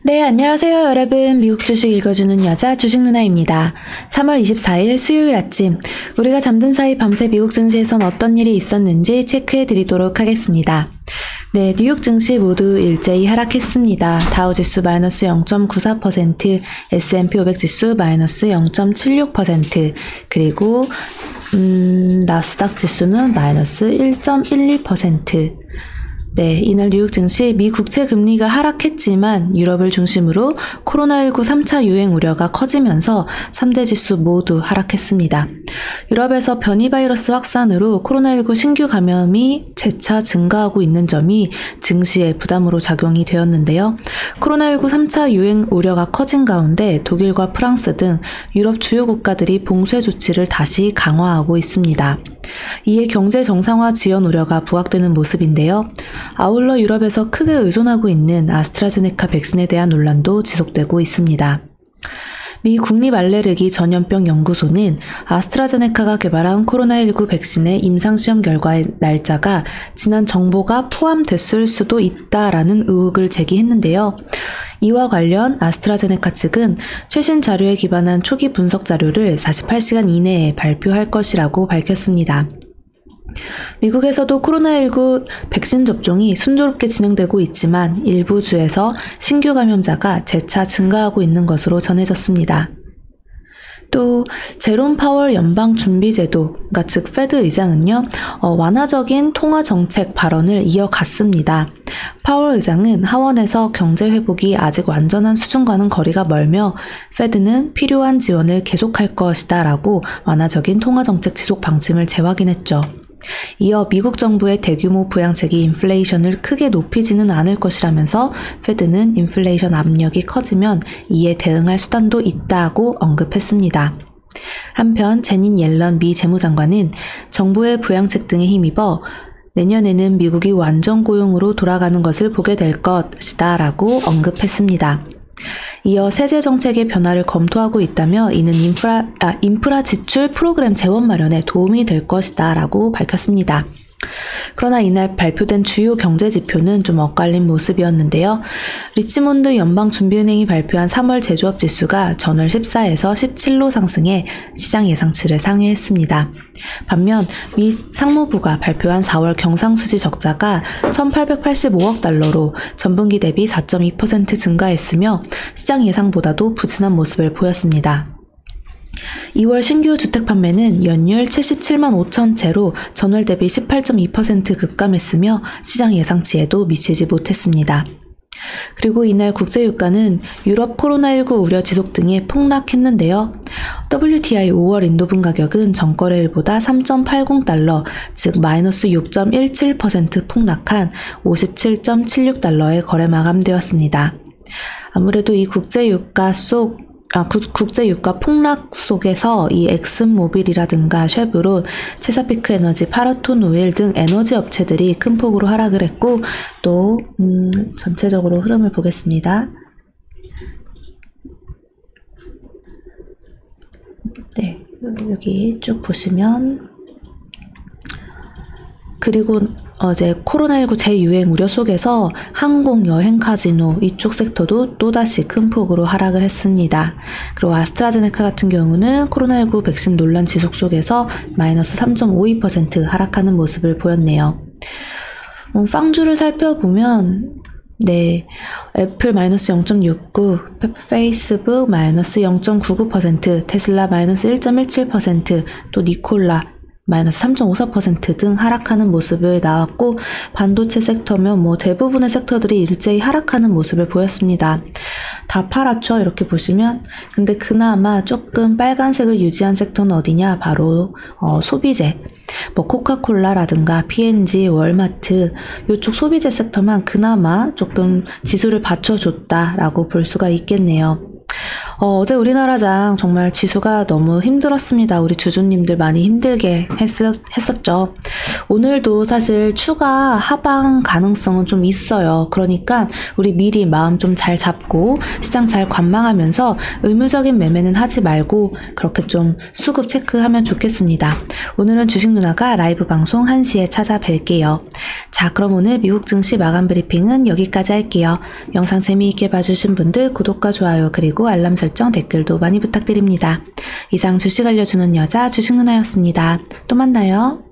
네, 안녕하세요, 여러분. 미국 주식 읽어주는 여자 주식 누나입니다. 3월 24일 수요일 아침, 우리가 잠든 사이 밤새 미국 증시에선 어떤 일이 있었는지 체크해 드리도록 하겠습니다. 네, 뉴욕 증시 모두 일제히 하락했습니다. 다우지수 마이너스 0.94%, S&P 500 지수 마이너스 0.76%, 그리고 나스닥 지수는 마이너스 1.12%. 네, 이날 뉴욕 증시 미 국채 금리가 하락했지만 유럽을 중심으로 코로나19 3차 유행 우려가 커지면서 3대 지수 모두 하락했습니다. 유럽에서 변이 바이러스 확산으로 코로나19 신규 감염이 재차 증가하고 있는 점이 증시에 부담으로 작용이 되었는데요. 코로나19 3차 유행 우려가 커진 가운데 독일과 프랑스 등 유럽 주요 국가들이 봉쇄 조치를 다시 강화하고 있습니다. 이에 경제 정상화 지연 우려가 부각되는 모습인데요. 아울러 유럽에서 크게 의존하고 있는 아스트라제네카 백신에 대한 논란도 지속되고 있습니다. 미 국립알레르기 전염병 연구소는 아스트라제네카가 개발한 코로나19 백신의 임상시험 결과의 날짜가 지난 정보가 포함됐을 수도 있다라는 의혹을 제기했는데요. 이와 관련 아스트라제네카 측은 최신 자료에 기반한 초기 분석 자료를 48시간 이내에 발표할 것이라고 밝혔습니다. 미국에서도 코로나19 백신 접종이 순조롭게 진행되고 있지만 일부 주에서 신규 감염자가 재차 증가하고 있는 것으로 전해졌습니다. 또 제롬 파월 연방준비제도, 즉 페드 의장은요, 완화적인 통화정책 발언을 이어갔습니다. 파월 의장은 하원에서 경제 회복이 아직 완전한 수준과는 거리가 멀며 페드는 필요한 지원을 계속할 것이다 라고 완화적인 통화정책 지속 방침을 재확인했죠. 이어 미국 정부의 대규모 부양책이 인플레이션을 크게 높이지는 않을 것이라면서 페드는 인플레이션 압력이 커지면 이에 대응할 수단도 있다고 언급했습니다. 한편 제닛 옐런 미 재무장관은 정부의 부양책 등에 힘입어 내년에는 미국이 완전 고용으로 돌아가는 것을 보게 될 것이다 라고 언급했습니다. 이어 세제 정책의 변화를 검토하고 있다며 이는 인프라 지출 프로그램 재원 마련에 도움이 될 것이다 라고 밝혔습니다. 그러나 이날 발표된 주요 경제 지표는 좀 엇갈린 모습이었는데요. 리치몬드 연방준비은행이 발표한 3월 제조업 지수가 전월 14에서 17로 상승해 시장 예상치를 상회했습니다. 반면 미 상무부가 발표한 4월 경상수지 적자가 1,885억 달러로 전분기 대비 4.2% 증가했으며 시장 예상보다도 부진한 모습을 보였습니다. 2월 신규 주택 판매는 연율 77만 5천 채로 전월 대비 18.2% 급감했으며 시장 예상치에도 미치지 못했습니다. 그리고 이날 국제유가는 유럽 코로나19 우려 지속 등에 폭락했는데요. WTI 5월 인도분 가격은 전거래일보다 3.80달러, 즉 마이너스 6.17% 폭락한 57.76달러에 거래 마감되었습니다. 아무래도 이 국제유가 폭락 속에서 이 엑슨모빌이라든가 쉐브론, 체사피크 에너지, 파라톤 오일 등 에너지 업체들이 큰 폭으로 하락을 했고, 또 전체적으로 흐름을 보겠습니다. 네, 여기 쭉 보시면, 그리고 어제 코로나19 재유행 우려 속에서 항공, 여행, 카지노 이쪽 섹터도 또다시 큰 폭으로 하락을 했습니다. 그리고 아스트라제네카 같은 경우는 코로나19 백신 논란 지속 속에서 마이너스 3.52% 하락하는 모습을 보였네요. 빵주를 살펴보면 네, 애플 마이너스 0.69, 페이스북 마이너스 0.99%, 테슬라 마이너스 1.17%, 또 니콜라 마이너스 3.54% 등 하락하는 모습을 나왔고, 반도체 섹터면 대부분의 섹터들이 일제히 하락하는 모습을 보였습니다. 다 팔았죠, 이렇게 보시면. 근데 그나마 조금 빨간색을 유지한 섹터는 어디냐? 바로 소비재, 코카콜라라든가 P&G, 월마트 이쪽 소비재 섹터만 그나마 조금 지수를 받쳐줬다라고 볼 수가 있겠네요. 어제 우리나라장 정말 지수가 너무 힘들었습니다. 우리 주주님들 많이 힘들게 했었죠. 오늘도 사실 추가 하방 가능성은 좀 있어요. 그러니까 우리 미리 마음 좀 잘 잡고 시장 잘 관망하면서 의무적인 매매는 하지 말고 그렇게 좀 수급 체크하면 좋겠습니다. 오늘은 주식 누나가 라이브 방송 1시에 찾아뵐게요. 자, 그럼 오늘 미국 증시 마감 브리핑은 여기까지 할게요. 영상 재미있게 봐주신 분들 구독과 좋아요 그리고 알람 설정 댓글도 많이 부탁드립니다. 이상 주식 알려주는 여자 주식 누나였습니다. 또 만나요.